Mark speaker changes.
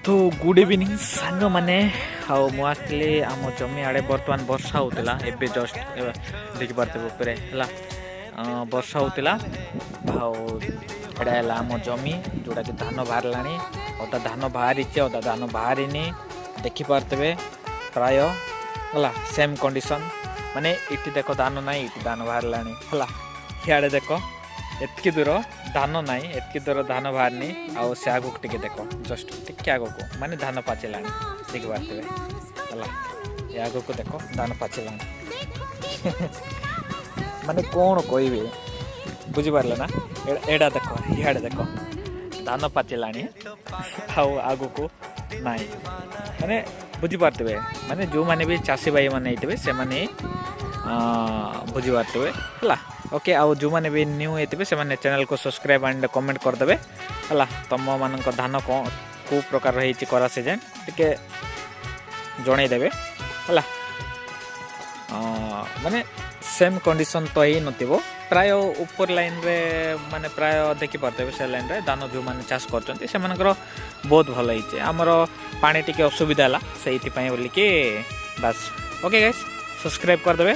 Speaker 1: तो good evening सांग मैंने आसली आम जमी आड़े बर्तमान वर्षा होता एवं जस्ट देखी पार्थे उपरे है वर्षा होता एड़ा आम जमी जोटा कि धान बाहर अदा धान बाहरी अदा धान बाहरी देखी पार्थे प्राय है सेम कंडीशन माने इटी देख धान ना इटी धान बाहर है देख एतकी दूर धान ना एतकी दूर धान बाहरनी आउ से आगक टे देख जस्ट टे आगक माने धान पाचिला देखी पार्थे है आगक देख धान पाचिला माने कौन कह बुझीपारे ना एड़ा देख इे देख धान पाचिला आगक ना माने बुझीपारे माने जो मैंने भी चाषी भाई मैंने से बुझीपारे है ओके आउ जो मैंने भी न्यू होते से चैनल को सब्सक्राइब एंड कमेंट करदे है तुम मान धान कौन को प्रकार करा से जाए टे जनईदेवे है माने सेम कंडीशन तो ही नथिबो प्राय ऊपर लाइन रे माने प्राय देखी पार्थे से लाइन रे धान जो मैंने चाष करछन्ती से मानकर बहुत भल होइचे हमर पानी टिके असुविधा है से बोलिके बस ओके गाइस सब्सक्राइब करदे।